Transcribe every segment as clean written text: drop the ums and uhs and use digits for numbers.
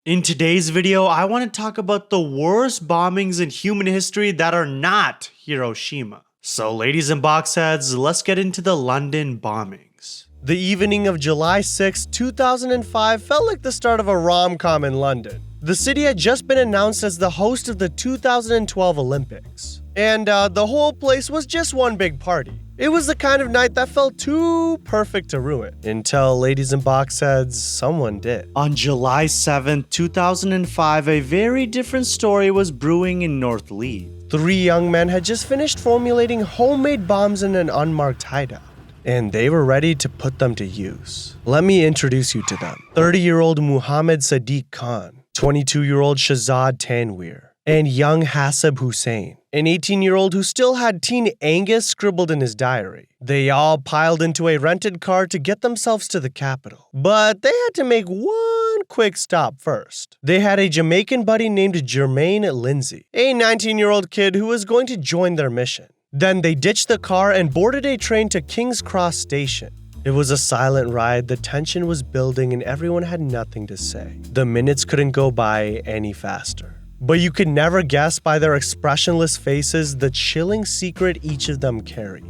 In today's video, I want to talk about the worst bombings in human history that are not Hiroshima. So ladies and box heads, let's get into the London bombings. The evening of July 6, 2005 felt like the start of a rom-com in London. The city had just been announced as the host of the 2012 Olympics. And the whole place was just one big party. It was the kind of night that felt too perfect to ruin. Until, ladies and box heads, someone did. On July 7, 2005, a very different story was brewing in North Leeds. 3 young men had just finished formulating homemade bombs in an unmarked hideout, and they were ready to put them to use. Let me introduce you to them. 30-year-old Muhammad Sadiq Khan, 22-year-old Shahzad Tanweer, and young Hasib Hussain, an 18-year-old who still had teen Angus scribbled in his diary. They all piled into a rented car to get themselves to the capital. But they had to make one quick stop first. They had a Jamaican buddy named Jermaine Lindsay, a 19-year-old kid who was going to join their mission. Then they ditched the car and boarded a train to King's Cross Station. It was a silent ride, the tension was building, and everyone had nothing to say. The minutes couldn't go by any faster. But you could never guess by their expressionless faces the chilling secret each of them carried.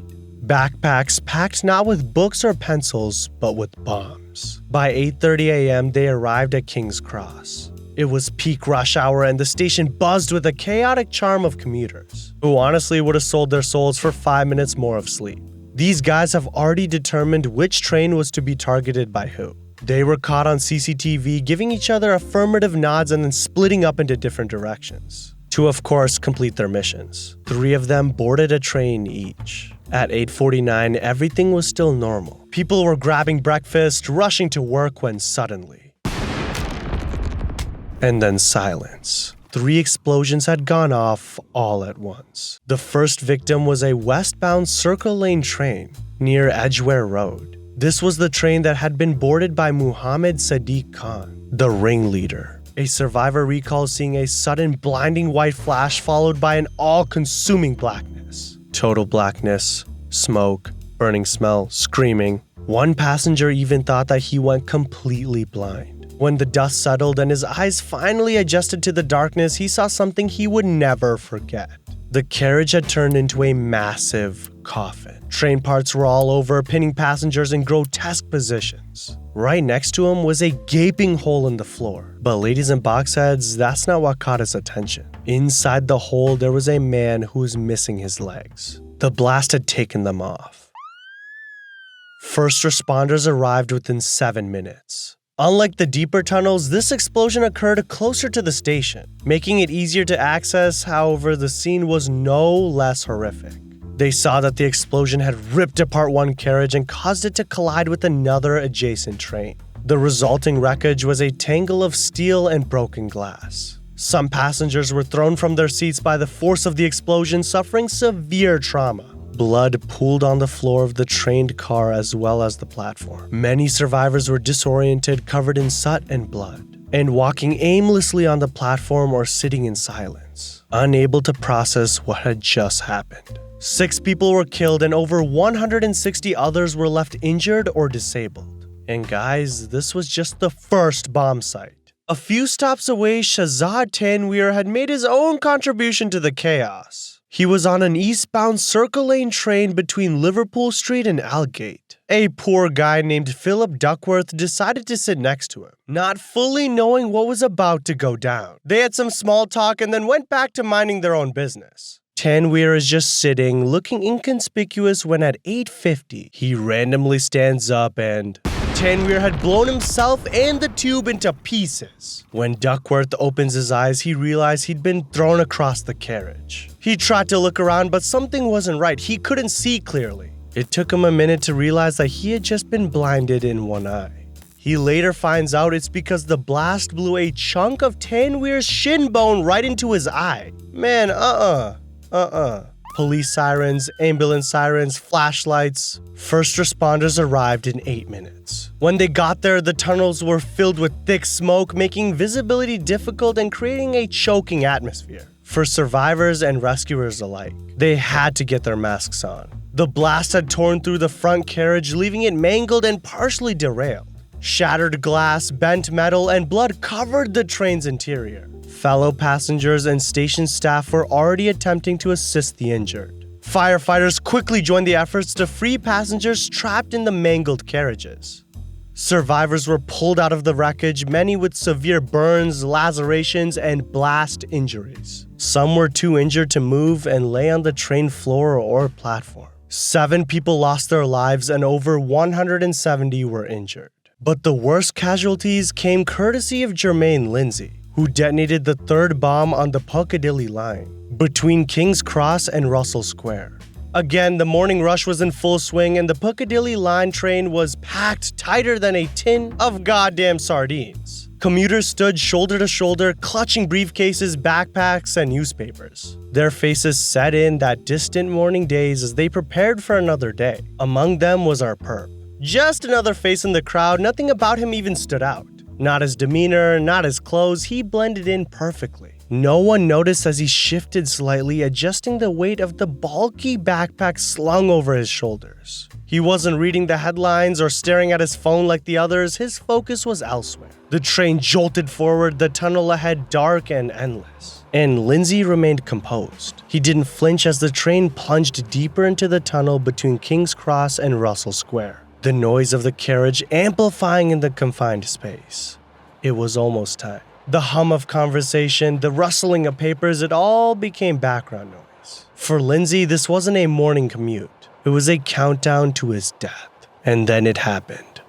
Backpacks packed not with books or pencils, but with bombs. By 8:30 a.m., they arrived at King's Cross. It was peak rush hour and the station buzzed with a chaotic charm of commuters, who honestly would have sold their souls for 5 minutes more of sleep. These guys have already determined which train was to be targeted by who. They were caught on CCTV giving each other affirmative nods and then splitting up into different directions to, of course, complete their missions. 3 of them boarded a train each. At 8:49, everything was still normal. People were grabbing breakfast, rushing to work when suddenly... And then silence. 3 explosions had gone off all at once. The first victim was a westbound Circle Lane train near Edgware Road. This was the train that had been boarded by Muhammad Sadiq Khan, the ringleader. A survivor recalls seeing a sudden blinding white flash followed by an all-consuming blackness. Total blackness, smoke, burning smell, screaming. One passenger even thought that he went completely blind. When the dust settled and his eyes finally adjusted to the darkness, he saw something he would never forget. The carriage had turned into a massive coffin. Train parts were all over, pinning passengers in grotesque positions. Right next to him was a gaping hole in the floor. But ladies and box heads, that's not what caught his attention. Inside the hole, there was a man who was missing his legs. The blast had taken them off. First responders arrived within 7 minutes. Unlike the deeper tunnels, this explosion occurred closer to the station, making it easier to access. However, the scene was no less horrific. They saw that the explosion had ripped apart one carriage and caused it to collide with another adjacent train. The resulting wreckage was a tangle of steel and broken glass. Some passengers were thrown from their seats by the force of the explosion, suffering severe trauma. Blood pooled on the floor of the trained car as well as the platform. Many survivors were disoriented, covered in soot and blood, and walking aimlessly on the platform or sitting in silence, unable to process what had just happened. 6 people were killed and over 160 others were left injured or disabled. And guys, this was just the first bomb site. A few stops away, Shahzad Tanweer had made his own contribution to the chaos. He was on an eastbound Circle Lane train between Liverpool Street and Aldgate. A poor guy named Philip Duckworth decided to sit next to him, not fully knowing what was about to go down. They had some small talk and then went back to minding their own business. Tanweer is just sitting, looking inconspicuous when at 8:50, he randomly stands up and... Tanweer had blown himself and the tube into pieces. When Duckworth opens his eyes, he realized he'd been thrown across the carriage. He tried to look around, but something wasn't right. He couldn't see clearly. It took him a minute to realize that he had just been blinded in one eye. He later finds out it's because the blast blew a chunk of Tanweer's shin bone right into his eye. Man, Police sirens, ambulance sirens, flashlights. First responders arrived in 8 minutes. When they got there, the tunnels were filled with thick smoke, making visibility difficult and creating a choking atmosphere for survivors and rescuers alike. They had to get their masks on. The blast had torn through the front carriage, leaving it mangled and partially derailed. Shattered glass, bent metal, and blood covered the train's interior. Fellow passengers and station staff were already attempting to assist the injured. Firefighters quickly joined the efforts to free passengers trapped in the mangled carriages. Survivors were pulled out of the wreckage, many with severe burns, lacerations, and blast injuries. Some were too injured to move and lay on the train floor or platform. 7 people lost their lives and over 170 were injured. But the worst casualties came courtesy of Jermaine Lindsay, who detonated the 3rd bomb on the Piccadilly line between King's Cross and Russell Square. Again, the morning rush was in full swing and the Piccadilly line train was packed tighter than a tin of goddamn sardines. Commuters stood shoulder to shoulder, clutching briefcases, backpacks, and newspapers. Their faces set in that distant morning daze as they prepared for another day. Among them was our perp. Just another face in the crowd, nothing about him even stood out. Not his demeanor, not his clothes, he blended in perfectly. No one noticed as he shifted slightly, adjusting the weight of the bulky backpack slung over his shoulders. He wasn't reading the headlines or staring at his phone like the others, his focus was elsewhere. The train jolted forward, the tunnel ahead dark and endless. And Lindsay remained composed. He didn't flinch as the train plunged deeper into the tunnel between King's Cross and Russell Square, the noise of the carriage amplifying in the confined space. It was almost time. The hum of conversation, the rustling of papers, it all became background noise. For Lindsay, this wasn't a morning commute. It was a countdown to his death. And then it happened.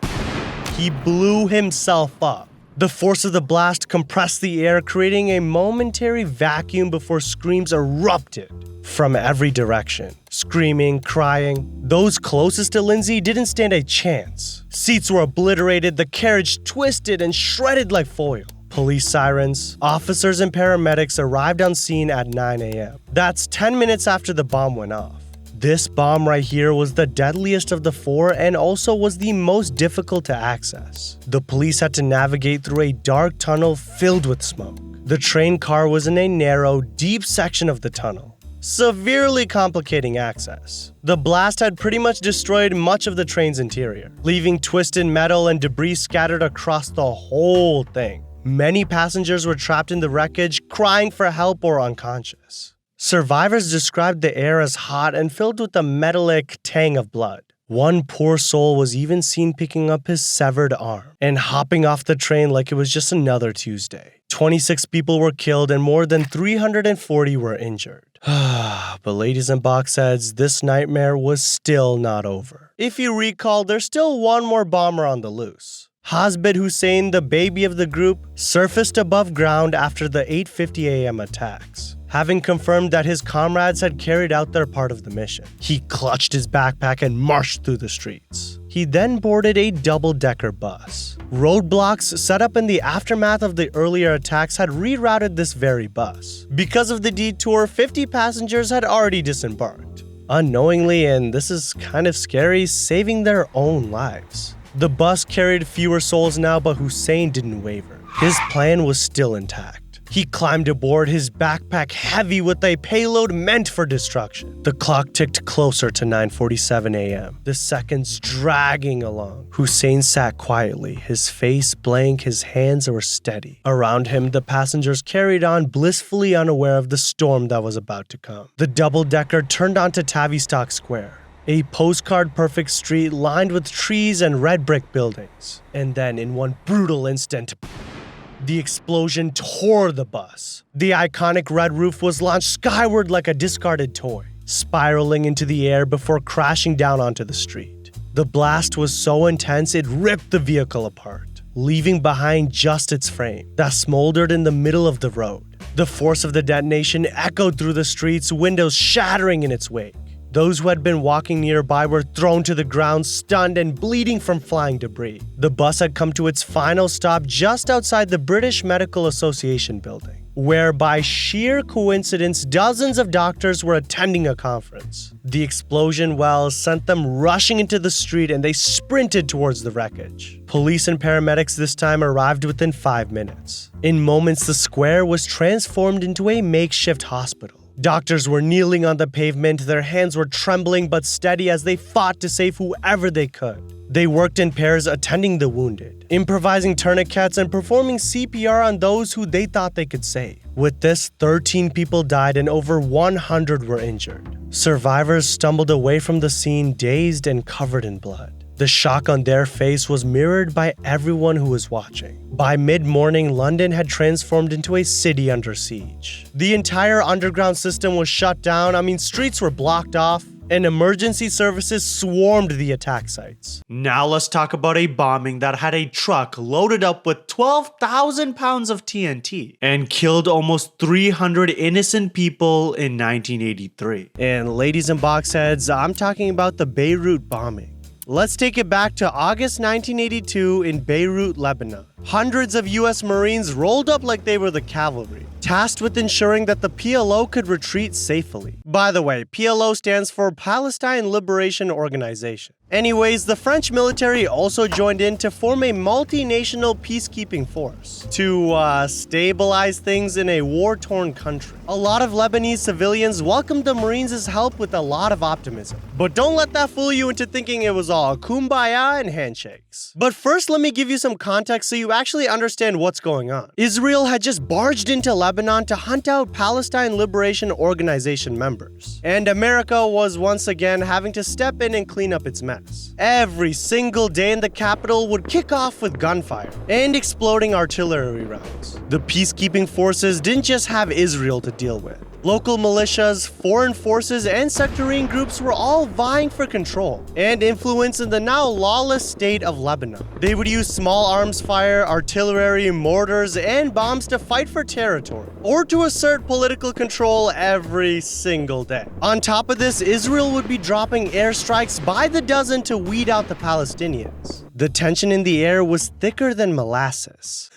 He blew himself up. The force of the blast compressed the air, creating a momentary vacuum before screams erupted from every direction. Screaming, crying. Those closest to Lindsay didn't stand a chance. Seats were obliterated, the carriage twisted and shredded like foil. Police sirens, officers and paramedics arrived on scene at 9 a.m. That's 10 minutes after the bomb went off. This bomb right here was the deadliest of the 4 and also was the most difficult to access. The police had to navigate through a dark tunnel filled with smoke. The train car was in a narrow, deep section of the tunnel, severely complicating access. The blast had pretty much destroyed much of the train's interior, leaving twisted metal and debris scattered across the whole thing. Many passengers were trapped in the wreckage, crying for help or unconscious. Survivors described the air as hot and filled with a metallic tang of blood. One poor soul was even seen picking up his severed arm and hopping off the train like it was just another Tuesday. 26 people were killed and more than 340 were injured. But ladies and box heads, this nightmare was still not over. If you recall, there's still one more bomber on the loose. Hasbid Hussein, the baby of the group, surfaced above ground after the 8:50 a.m. attacks. Having confirmed that his comrades had carried out their part of the mission, he clutched his backpack and marched through the streets. He then boarded a double-decker bus. Roadblocks set up in the aftermath of the earlier attacks had rerouted this very bus. Because of the detour, 50 passengers had already disembarked, unknowingly, and this is kind of scary, saving their own lives. The bus carried fewer souls now, but Hussein didn't waver. His plan was still intact. He climbed aboard, his backpack heavy with a payload meant for destruction. The clock ticked closer to 9:47 a.m., the seconds dragging along. Hussein sat quietly, his face blank, his hands were steady. Around him, the passengers carried on, blissfully unaware of the storm that was about to come. The double-decker turned onto Tavistock Square, a postcard-perfect street lined with trees and red brick buildings. And then, in one brutal instant, the explosion tore the bus. The iconic red roof was launched skyward like a discarded toy, spiraling into the air before crashing down onto the street. The blast was so intense it ripped the vehicle apart, leaving behind just its frame that smoldered in the middle of the road. The force of the detonation echoed through the streets, windows shattering in its wake. Those who had been walking nearby were thrown to the ground, stunned and bleeding from flying debris. The bus had come to its final stop just outside the British Medical Association building, where by sheer coincidence, dozens of doctors were attending a conference. The explosion, sent them rushing into the street and they sprinted towards the wreckage. Police and paramedics this time arrived within 5 minutes. In moments, the square was transformed into a makeshift hospital. Doctors were kneeling on the pavement, their hands were trembling but steady as they fought to save whoever they could. They worked in pairs attending the wounded, improvising tourniquets and performing CPR on those who they thought they could save. With this, 13 people died and over 100 were injured. Survivors stumbled away from the scene dazed and covered in blood. The shock on their face was mirrored by everyone who was watching. By mid-morning, London had transformed into a city under siege. The entire underground system was shut down. Streets were blocked off, and emergency services swarmed the attack sites. Now let's talk about a bombing that had a truck loaded up with 12,000 pounds of TNT and killed almost 300 innocent people in 1983. And ladies and boxheads, I'm talking about the Beirut bombing. Let's take it back to August 1982 in Beirut, Lebanon. Hundreds of US Marines rolled up like they were the cavalry, tasked with ensuring that the PLO could retreat safely. By the way, PLO stands for Palestine Liberation Organization. Anyways, the French military also joined in to form a multinational peacekeeping force to stabilize things in a war-torn country. A lot of Lebanese civilians welcomed the Marines' help with a lot of optimism. But don't let that fool you into thinking it was all kumbaya and handshakes. But first, let me give you some context so you actually understand what's going on. Israel had just barged into Lebanon to hunt out Palestine Liberation Organization members. And America was once again having to step in and clean up its mess. Every single day in the capital would kick off with gunfire and exploding artillery rounds. The peacekeeping forces didn't just have Israel to deal with. Local militias, foreign forces, and sectarian groups were all vying for control and influence in the now lawless state of Lebanon. They would use small arms fire, artillery, mortars, and bombs to fight for territory or to assert political control every single day. On top of this, Israel would be dropping airstrikes by the dozen to weed out the Palestinians. The tension in the air was thicker than molasses.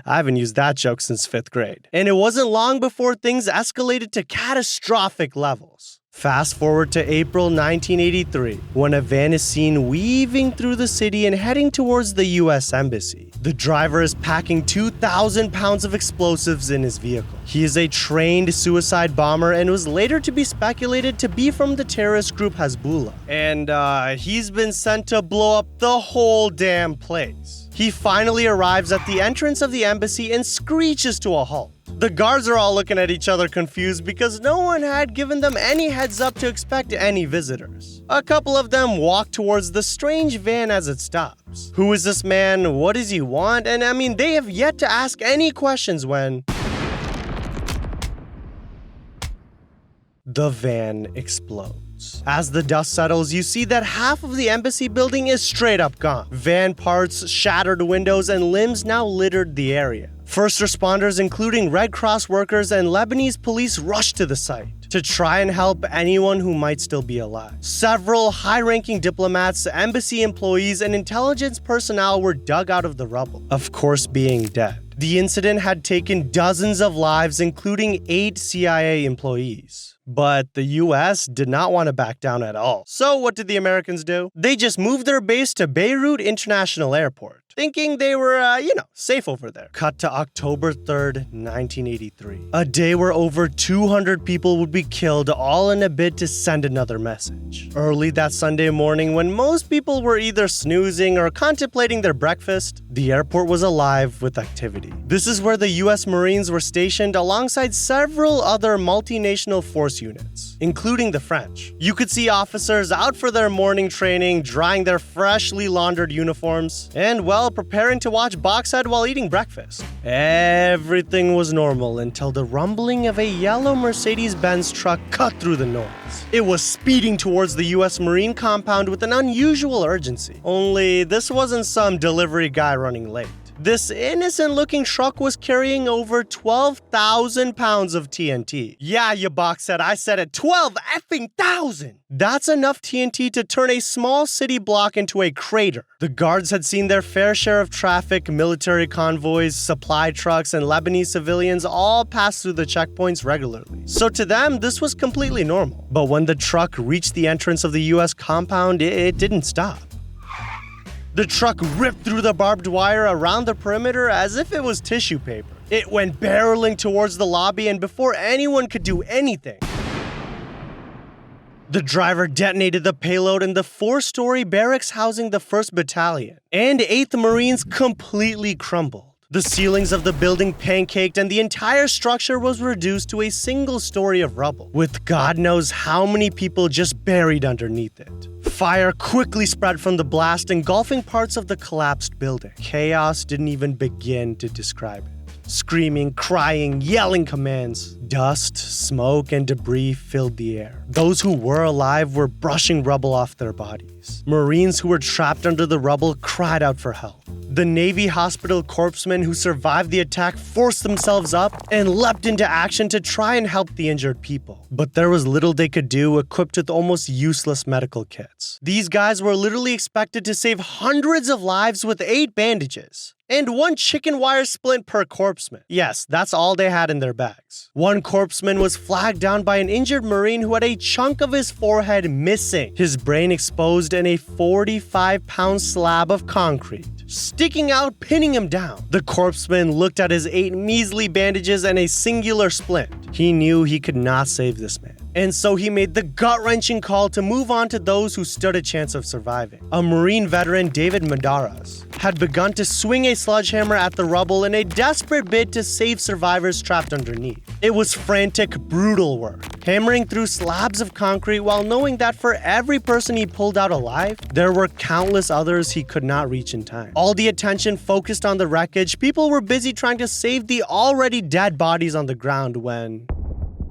I haven't used that joke since 5th grade. And it wasn't long before things escalated to catastrophic levels. Fast forward to April 1983, when a van is seen weaving through the city and heading towards the US Embassy. The driver is packing 2,000 pounds of explosives in his vehicle. He is a trained suicide bomber and was later to be speculated to be from the terrorist group Hezbollah. And he's been sent to blow up the whole damn place. He finally arrives at the entrance of the embassy and screeches to a halt. The guards are all looking at each other confused because no one had given them any heads up to expect any visitors. A couple of them walk towards the strange van as it stops. Who is this man? What does he want? And they have yet to ask any questions when the van explodes. As the dust settles, you see that half of the embassy building is straight up gone. Van parts, shattered windows, and limbs now littered the area. First responders, including Red Cross workers and Lebanese police, rushed to the site to try and help anyone who might still be alive. Several high-ranking diplomats, embassy employees, and intelligence personnel were dug out of the rubble, of course being dead. The incident had taken dozens of lives, including 8 CIA employees. But the US did not want to back down at all. So what did the Americans do? They just moved their base to Beirut International Airport, thinking they were, safe over there. Cut to October 3rd, 1983. A day where over 200 people would be killed, all in a bid to send another message. Early that Sunday morning, when most people were either snoozing or contemplating their breakfast, the airport was alive with activity. This is where the US Marines were stationed alongside several other multinational force units, including the French. You could see officers out for their morning training, drying their freshly laundered uniforms, and preparing to watch Boxhead while eating breakfast. Everything was normal until the rumbling of a yellow Mercedes-Benz truck cut through the noise. It was speeding towards the US Marine compound with an unusual urgency. Only this wasn't some delivery guy running late. This innocent-looking truck was carrying over 12,000 pounds of TNT. Yeah, you Boxhead, I said it, 12,000! That's enough TNT to turn a small city block into a crater. The guards had seen their fair share of traffic, military convoys, supply trucks, and Lebanese civilians all pass through the checkpoints regularly. So to them, this was completely normal. But when the truck reached the entrance of the US compound, it didn't stop. The truck ripped through the barbed wire around the perimeter as if it was tissue paper. It went barreling towards the lobby, and before anyone could do anything, the driver detonated the payload in the 4-story barracks housing the 1st Battalion, and 8th Marines completely crumbled. The ceilings of the building pancaked, and the entire structure was reduced to a single story of rubble, with God knows how many people just buried underneath it. Fire quickly spread from the blast, engulfing parts of the collapsed building. Chaos didn't even begin to describe it. Screaming, crying, yelling commands. Dust, smoke, and debris filled the air. Those who were alive were brushing rubble off their bodies. Marines who were trapped under the rubble cried out for help. The Navy hospital corpsmen who survived the attack forced themselves up and leapt into action to try and help the injured people. But there was little they could do, equipped with almost useless medical kits. These guys were literally expected to save hundreds of lives with 8 bandages and 1 chicken wire splint per corpsman. Yes, that's all they had in their bags. One corpsman was flagged down by an injured Marine who had a chunk of his forehead missing, his brain exposed, and a 45-pound slab of concrete sticking out, pinning him down. The corpsman looked at his 8 measly bandages and a singular splint. He knew he could not save this man, and so he made the gut-wrenching call to move on to those who stood a chance of surviving. A Marine veteran, David Madaras, had begun to swing a sledgehammer at the rubble in a desperate bid to save survivors trapped underneath. It was frantic, brutal work, hammering through slabs of concrete while knowing that for every person he pulled out alive, there were countless others he could not reach in time. All the attention focused on the wreckage, people were busy trying to save the already dead bodies on the ground when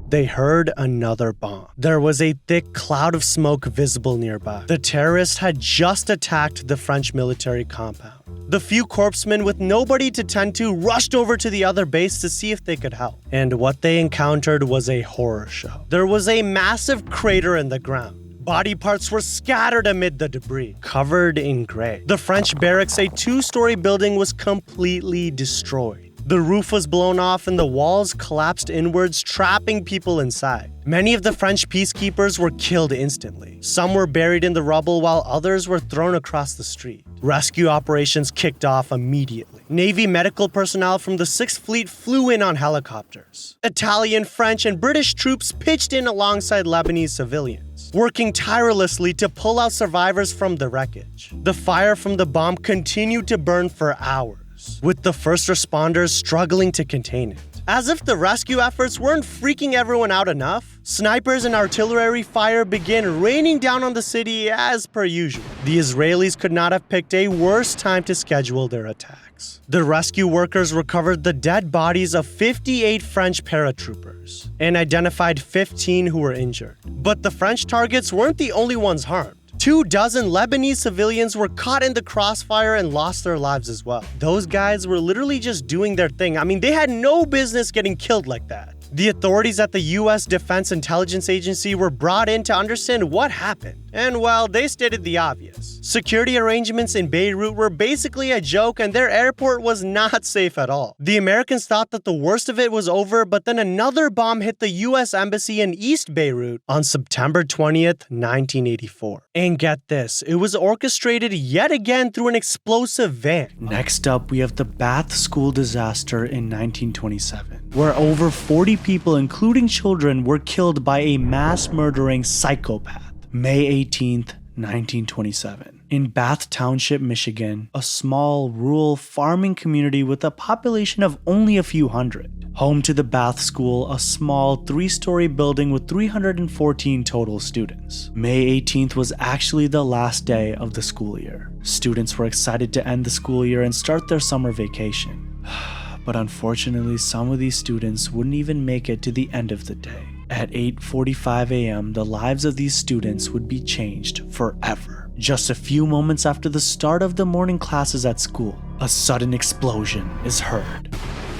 they heard another bomb. There was a thick cloud of smoke visible nearby. The terrorists had just attacked the French military compound. The few corpsmen with nobody to tend to rushed over to the other base to see if they could help. And what they encountered was a horror show. There was a massive crater in the ground. Body parts were scattered amid the debris, covered in gray. The French barracks, a 2-story building, was completely destroyed. The roof was blown off and the walls collapsed inwards, trapping people inside. Many of the French peacekeepers were killed instantly. Some were buried in the rubble while others were thrown across the street. Rescue operations kicked off immediately. Navy medical personnel from the 6th Fleet flew in on helicopters. Italian, French, and British troops pitched in alongside Lebanese civilians, working tirelessly to pull out survivors from the wreckage. The fire from the bomb continued to burn for hours, with the first responders struggling to contain it. As if the rescue efforts weren't freaking everyone out enough, snipers and artillery fire began raining down on the city as per usual. The Israelis could not have picked a worse time to schedule their attacks. The rescue workers recovered the dead bodies of 58 French paratroopers and identified 15 who were injured. But the French targets weren't the only ones harmed. 24 Lebanese civilians were caught in the crossfire and lost their lives as well. Those guys were literally just doing their thing. I mean, they had no business getting killed like that. The authorities at the US Defense Intelligence Agency were brought in to understand what happened. And well, they stated the obvious. Security arrangements in Beirut were basically a joke and their airport was not safe at all. The Americans thought that the worst of it was over, but then another bomb hit the US Embassy in East Beirut on September 20th, 1984. And get this, it was orchestrated yet again through an explosive van. Next up, we have the Bath School disaster in 1927, where over 40 people, including children, were killed by a mass-murdering psychopath. May 18th, 1927. In Bath Township, Michigan, a small, rural farming community with a population of only a few hundred. Home to the Bath School, a small 3-story building with 314 total students. May 18th was actually the last day of the school year. Students were excited to end the school year and start their summer vacation. But unfortunately, some of these students wouldn't even make it to the end of the day. At 8:45 a.m., the lives of these students would be changed forever. Just a few moments after the start of the morning classes at school, a sudden explosion is heard.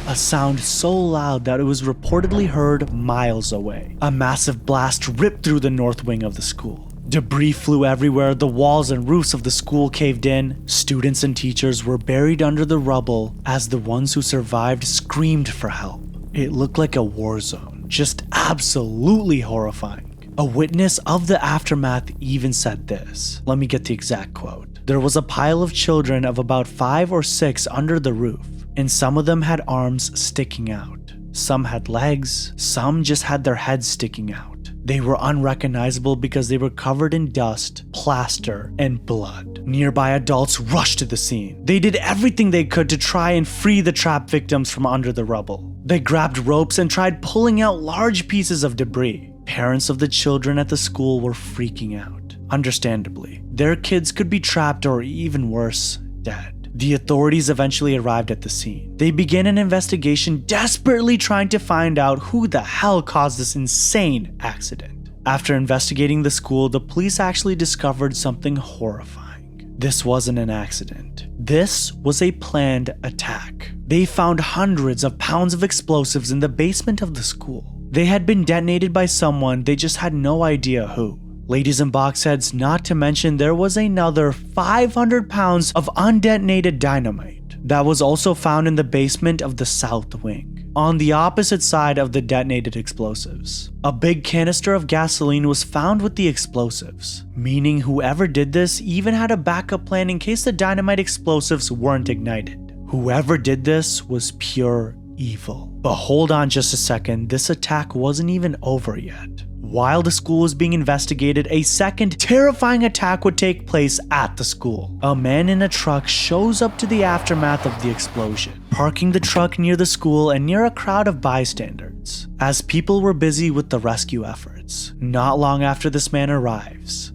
A sound so loud that it was reportedly heard miles away. A massive blast ripped through the north wing of the school. Debris flew everywhere, the walls and roofs of the school caved in. Students and teachers were buried under the rubble as the ones who survived screamed for help. It looked like a war zone. Just absolutely horrifying. A witness of the aftermath even said this. Let me get the exact quote. "There was a pile of children of about 5 or 6 under the roof, and some of them had arms sticking out. Some had legs, some just had their heads sticking out. They were unrecognizable because they were covered in dust, plaster, and blood. Nearby adults rushed to the scene. They did everything they could to try and free the trapped victims from under the rubble. They grabbed ropes and tried pulling out large pieces of debris. Parents of the children at the school were freaking out. Understandably, their kids could be trapped or even worse, dead. The authorities eventually arrived at the scene. They began an investigation, desperately trying to find out who the hell caused this insane accident. After investigating the school, the police actually discovered something horrifying. This wasn't an accident. This was a planned attack. They found hundreds of pounds of explosives in the basement of the school. They had been detonated by someone, they just had no idea who. Ladies and boxheads, not to mention there was another 500 pounds of undetonated dynamite that was also found in the basement of the south wing, on the opposite side of the detonated explosives. A big canister of gasoline was found with the explosives, meaning whoever did this even had a backup plan in case the dynamite explosives weren't ignited. Whoever did this was pure evil. But hold on just a second, this attack wasn't even over yet. While the school was being investigated, a second terrifying attack would take place at the school. A man in a truck shows up to the aftermath of the explosion, parking the truck near the school and near a crowd of bystanders, as people were busy with the rescue efforts. Not long after this man arrives,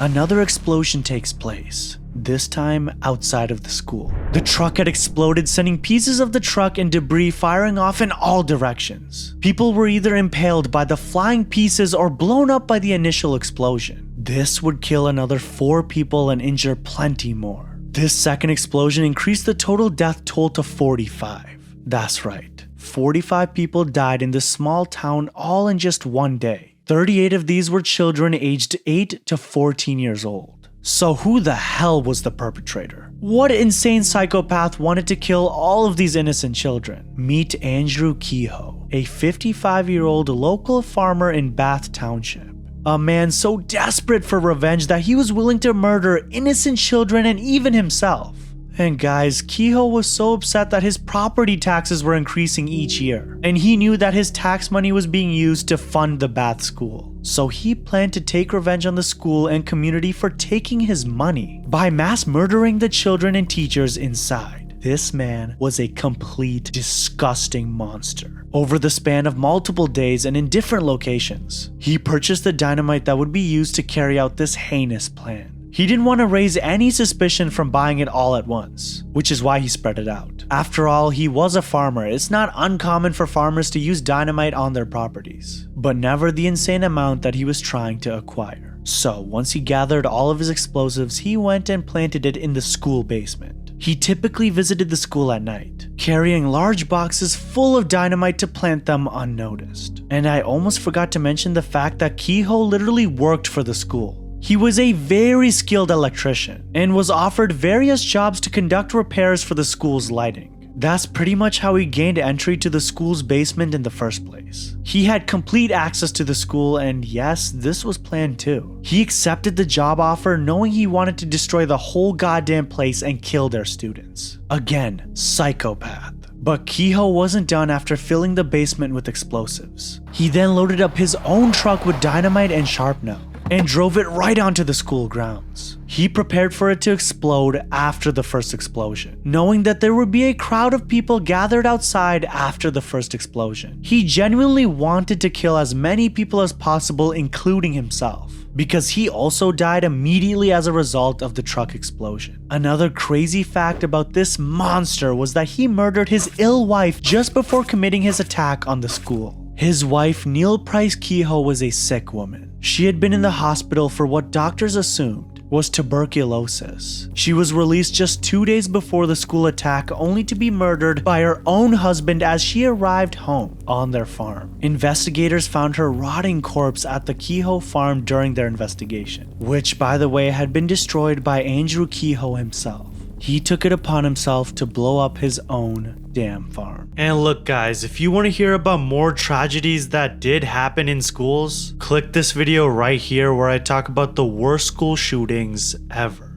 another explosion takes place. This time outside of the school. The truck had exploded, sending pieces of the truck and debris firing off in all directions. People were either impaled by the flying pieces or blown up by the initial explosion. This would kill another 4 people and injure plenty more. This second explosion increased the total death toll to 45. That's right, 45 people died in this small town all in just one day. 38 of these were children aged 8 to 14 years old. So who the hell was the perpetrator? What insane psychopath wanted to kill all of these innocent children? Meet Andrew Kehoe, a 55-year-old local farmer in Bath Township. A man so desperate for revenge that he was willing to murder innocent children and even himself. And guys, Kehoe was so upset that his property taxes were increasing each year, and he knew that his tax money was being used to fund the Bath school. So he planned to take revenge on the school and community for taking his money by mass murdering the children and teachers inside. This man was a complete, disgusting monster. Over the span of multiple days and in different locations, he purchased the dynamite that would be used to carry out this heinous plan. He didn't want to raise any suspicion from buying it all at once, which is why he spread it out. After all, he was a farmer. It's not uncommon for farmers to use dynamite on their properties, but never the insane amount that he was trying to acquire. So once he gathered all of his explosives, he went and planted it in the school basement. He typically visited the school at night, carrying large boxes full of dynamite to plant them unnoticed. And I almost forgot to mention the fact that Kehoe literally worked for the school. He was a very skilled electrician and was offered various jobs to conduct repairs for the school's lighting. That's pretty much how he gained entry to the school's basement in the first place. He had complete access to the school, and yes, this was planned too. He accepted the job offer knowing he wanted to destroy the whole goddamn place and kill their students. Again, psychopath. But Kehoe wasn't done after filling the basement with explosives. He then loaded up his own truck with dynamite and shrapnel and drove it right onto the school grounds. He prepared for it to explode after the first explosion, knowing that there would be a crowd of people gathered outside after the first explosion. He genuinely wanted to kill as many people as possible, including himself, because he also died immediately as a result of the truck explosion. Another crazy fact about this monster was that he murdered his ill wife just before committing his attack on the school. His wife, Neil Price Kehoe, was a sick woman. She had been in the hospital for what doctors assumed was tuberculosis. She was released just 2 days before the school attack, only to be murdered by her own husband as she arrived home on their farm. Investigators found her rotting corpse at the Kehoe farm during their investigation, which, by the way, had been destroyed by Andrew Kehoe himself. He took it upon himself to blow up his own damn farm. And look guys, if you want to hear about more tragedies that did happen in schools, click this video right here where I talk about the worst school shootings ever.